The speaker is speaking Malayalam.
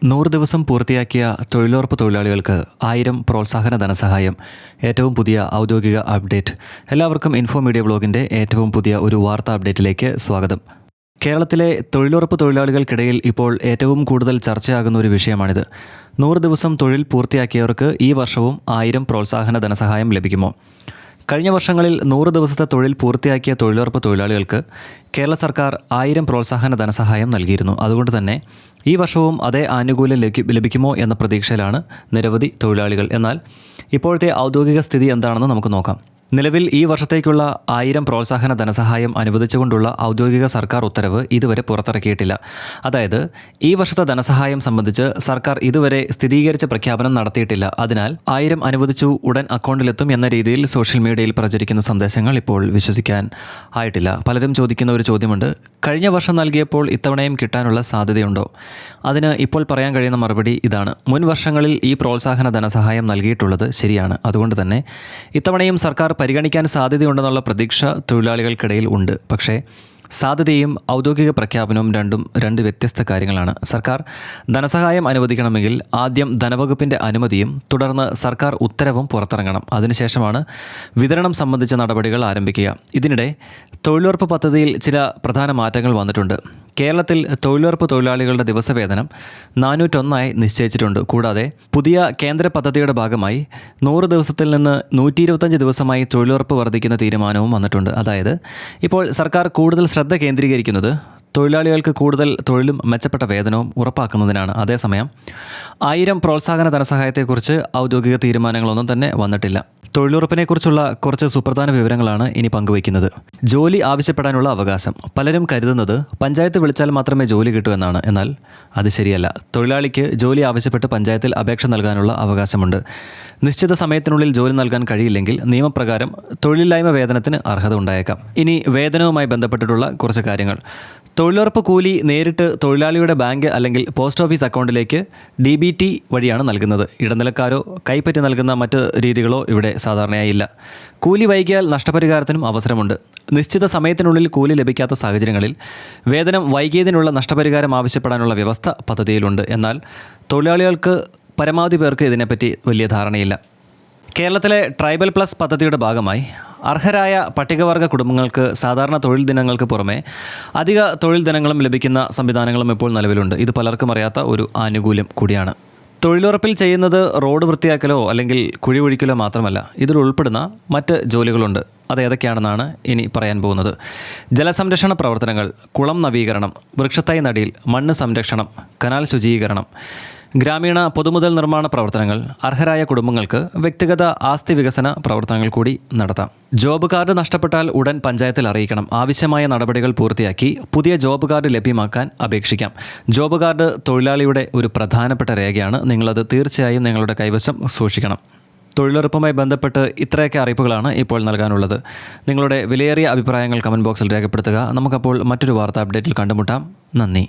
100 ദിവസം പൂർത്തിയാക്കിയ തൊഴിലുറപ്പ് തൊഴിലാളികൾക്ക് 1000 പ്രോത്സാഹന ധനസഹായം. ഏറ്റവും പുതിയ ഔദ്യോഗിക അപ്ഡേറ്റ്. എല്ലാവർക്കും ഇൻഫോ മീഡിയ ബ്ലോഗിൻ്റെ ഏറ്റവും പുതിയ ഒരു വാർത്താ അപ്ഡേറ്റിലേക്ക് സ്വാഗതം. കേരളത്തിലെ തൊഴിലുറപ്പ് തൊഴിലാളികൾക്കിടയിൽ ഇപ്പോൾ ഏറ്റവും കൂടുതൽ ചർച്ചയാകുന്ന ഒരു വിഷയമാണിത്. 100 ദിവസം തൊഴിൽ പൂർത്തിയാക്കിയവർക്ക് ഈ വർഷവും 1000 പ്രോത്സാഹന ധനസഹായം ലഭിക്കുമോ? കഴിഞ്ഞ വർഷങ്ങളിൽ 100 ദിവസത്തെ തൊഴിൽ പൂർത്തിയാക്കിയ തൊഴിലുറപ്പ് തൊഴിലാളികൾക്ക് കേരള സർക്കാർ 1000 പ്രോത്സാഹന ധനസഹായം നൽകിയിരുന്നു. അതുകൊണ്ട് തന്നെ ഈ വർഷവും അതേ ആനുകൂല്യം ലഭിക്കുമോ എന്ന പ്രതീക്ഷയിലാണ് നിരവധി തൊഴിലാളികൾ. എന്നാൽ ഇപ്പോഴത്തെ ഔദ്യോഗിക സ്ഥിതി എന്താണെന്ന് നമുക്ക് നോക്കാം. നിലവിൽ ഈ വർഷത്തേക്കുള്ള 1000 പ്രോത്സാഹന ധനസഹായം അനുവദിച്ചുകൊണ്ടുള്ള ഔദ്യോഗിക സർക്കാർ ഉത്തരവ് ഇതുവരെ പുറത്തിറക്കിയിട്ടില്ല. അതായത് ഈ വർഷത്തെ ധനസഹായം സംബന്ധിച്ച് സർക്കാർ ഇതുവരെ സ്ഥിരീകരിച്ച പ്രഖ്യാപനം നടത്തിയിട്ടില്ല. അതിനാൽ 1000 അനുവദിച്ചു, ഉടൻ അക്കൗണ്ടിലെത്തും എന്ന രീതിയിൽ സോഷ്യൽ മീഡിയയിൽ പ്രചരിക്കുന്ന സന്ദേശങ്ങൾ ഇപ്പോൾ വിശ്വസിക്കാൻ ആയിട്ടില്ല. പലരും ചോദിക്കുന്ന ഒരു ചോദ്യമുണ്ട്. കഴിഞ്ഞ വർഷം നൽകിയപ്പോൾ ഇത്തവണയും കിട്ടാനുള്ള സാധ്യതയുണ്ടോ? അതിന് ഇപ്പോൾ പറയാൻ കഴിയുന്ന മറുപടി ഇതാണ്. മുൻ വർഷങ്ങളിൽ ഈ പ്രോത്സാഹന ധനസഹായം നൽകിയിട്ടുള്ളത് ശരിയാണ്. അതുകൊണ്ട് തന്നെ ഇത്തവണയും സർക്കാർ പരിഗണിക്കാൻ സാധ്യതയുണ്ടെന്നുള്ള പ്രതീക്ഷ തൊഴിലാളികൾക്കിടയിൽ ഉണ്ട്. പക്ഷേ സാധ്യതയും ഔദ്യോഗിക പ്രഖ്യാപനവും രണ്ട് വ്യത്യസ്ത കാര്യങ്ങളാണ്. സർക്കാർ ധനസഹായം അനുവദിക്കണമെങ്കിൽ ആദ്യം ധനവകുപ്പിൻ്റെ അനുമതിയും തുടർന്ന് സർക്കാർ ഉത്തരവും പുറത്തിറങ്ങണം. അതിനുശേഷമാണ് വിതരണം സംബന്ധിച്ച നടപടികൾ ആരംഭിക്കുക. ഇതിനിടെ തൊഴിലുറപ്പ് പദ്ധതിയിൽ ചില പ്രധാന മാറ്റങ്ങൾ വന്നിട്ടുണ്ട്. കേരളത്തിൽ തൊഴിലുറപ്പ് തൊഴിലാളികളുടെ ദിവസവേതനം 401 നിശ്ചയിച്ചിട്ടുണ്ട്. കൂടാതെ പുതിയ കേന്ദ്ര പദ്ധതിയുടെ ഭാഗമായി 100 ദിവസത്തിൽ നിന്ന് 125 ദിവസമായി തൊഴിലുറപ്പ് വർദ്ധിക്കുന്ന തീരുമാനവും വന്നിട്ടുണ്ട്. അതായത് ഇപ്പോൾ സർക്കാർ കൂടുതൽ ശ്രദ്ധ കേന്ദ്രീകരിക്കുന്നത് തൊഴിലാളികൾക്ക് കൂടുതൽ തൊഴിലും മെച്ചപ്പെട്ട വേതനവും ഉറപ്പാക്കുന്നതിനാണ്. അതേസമയം 1000 പ്രോത്സാഹന ധനസഹായത്തെക്കുറിച്ച് ഔദ്യോഗിക തീരുമാനങ്ങളൊന്നും തന്നെ വന്നിട്ടില്ല. തൊഴിലുറപ്പിനെക്കുറിച്ചുള്ള കുറച്ച് സുപ്രധാന വിവരങ്ങളാണ് ഇനി പങ്കുവയ്ക്കുന്നത്. ജോലി ആവശ്യപ്പെടാനുള്ള അവകാശം. പലരും കരുതുന്നത് പഞ്ചായത്ത് വിളിച്ചാൽ മാത്രമേ ജോലി കിട്ടൂ എന്നാണ്. എന്നാൽ അത് ശരിയല്ല. തൊഴിലാളിക്ക് ജോലി ആവശ്യപ്പെട്ട് പഞ്ചായത്തിൽ അപേക്ഷ നൽകാനുള്ള അവകാശമുണ്ട്. നിശ്ചിത സമയത്തിനുള്ളിൽ ജോലി നൽകാൻ കഴിയില്ലെങ്കിൽ നിയമപ്രകാരം തൊഴിലില്ലായ്മ വേതനത്തിന് അർഹത ഉണ്ടായേക്കാം. ഇനി വേതനവുമായി ബന്ധപ്പെട്ടിട്ടുള്ള കുറച്ച് കാര്യങ്ങൾ. തൊഴിലുറപ്പ് കൂലി നേരിട്ട് തൊഴിലാളിയുടെ ബാങ്ക് അല്ലെങ്കിൽ പോസ്റ്റ് ഓഫീസ് അക്കൗണ്ടിലേക്ക് DBT വഴിയാണ് നൽകുന്നത്. ഇടനിലക്കാരോ കൈപ്പറ്റി നൽകുന്ന മറ്റ് രീതികളോ ഇവിടെ സാധാരണയായി ഇല്ല. കൂലി വൈകിയാൽ നഷ്ടപരിഹാരത്തിനും അവസരമുണ്ട്. നിശ്ചിത സമയത്തിനുള്ളിൽ കൂലി ലഭിക്കാത്ത സാഹചര്യങ്ങളിൽ വേതനം വൈകിയതിനുള്ള നഷ്ടപരിഹാരം ആവശ്യപ്പെടാനുള്ള വ്യവസ്ഥ പദ്ധതിയിലുണ്ട്. എന്നാൽ തൊഴിലാളികൾക്ക് പരമാവധി പേർക്ക് ഇതിനെപ്പറ്റി വലിയ ധാരണയില്ല. കേരളത്തിലെ ട്രൈബൽ പ്ലസ് പദ്ധതിയുടെ ഭാഗമായി അർഹരായ പട്ടികവർഗ കുടുംബങ്ങൾക്ക് സാധാരണ തൊഴിൽ ദിനങ്ങൾക്ക് പുറമെ അധിക തൊഴിൽ ദിനങ്ങളും ലഭിക്കുന്ന സംവിധാനങ്ങളും ഇപ്പോൾ നിലവിലുണ്ട്. ഇത് പലർക്കും അറിയാത്ത ഒരു ആനുകൂല്യം കൂടിയാണ്. തൊഴിലുറപ്പിൽ ചെയ്യുന്നത് റോഡ് വൃത്തിയാക്കലോ അല്ലെങ്കിൽ കുഴി ഒഴിക്കലോ മാത്രമല്ല, ഇതിൽ ഉൾപ്പെടുന്ന മറ്റ് ജോലികളുണ്ട്. അത് ഏതൊക്കെയാണെന്നാണ് ഇനി പറയാൻ പോകുന്നത്. ജലസംരക്ഷണ പ്രവർത്തനങ്ങൾ, കുളം നവീകരണം, വൃക്ഷത്തൈ നടീൽ, മണ്ണ് സംരക്ഷണം, കനാൽ ശുചീകരണം, ഗ്രാമീണ പൊതുമുതൽ നിർമ്മാണ പ്രവർത്തനങ്ങൾ, അർഹരായ കുടുംബങ്ങൾക്ക് വ്യക്തിഗത ആസ്തി വികസന പ്രവർത്തനങ്ങൾ കൂടി നടത്താം. ജോബ് കാർഡ് നഷ്ടപ്പെട്ടാൽ ഉടൻ പഞ്ചായത്തിൽ അറിയിക്കണം. ആവശ്യമായ നടപടികൾ പൂർത്തിയാക്കി പുതിയ ജോബ് കാർഡ് ലഭ്യമാക്കാൻ അപേക്ഷിക്കാം. ജോബ് കാർഡ് തൊഴിലാളിയുടെ ഒരു പ്രധാനപ്പെട്ട രേഖയാണ്. നിങ്ങളത് തീർച്ചയായും നിങ്ങളുടെ കൈവശം സൂക്ഷിക്കണം. തൊഴിലുറപ്പുമായി ബന്ധപ്പെട്ട് ഇത്രയൊക്കെ അറിയിപ്പുകളാണ് ഇപ്പോൾ നൽകാനുള്ളത്. നിങ്ങളുടെ വിലയേറിയ അഭിപ്രായങ്ങൾ കമൻറ്റ് ബോക്സിൽ രേഖപ്പെടുത്തുക. നമുക്കപ്പോൾ മറ്റൊരു വാർത്താ അപ്ഡേറ്റിൽ കണ്ടുമുട്ടാം. നന്ദി.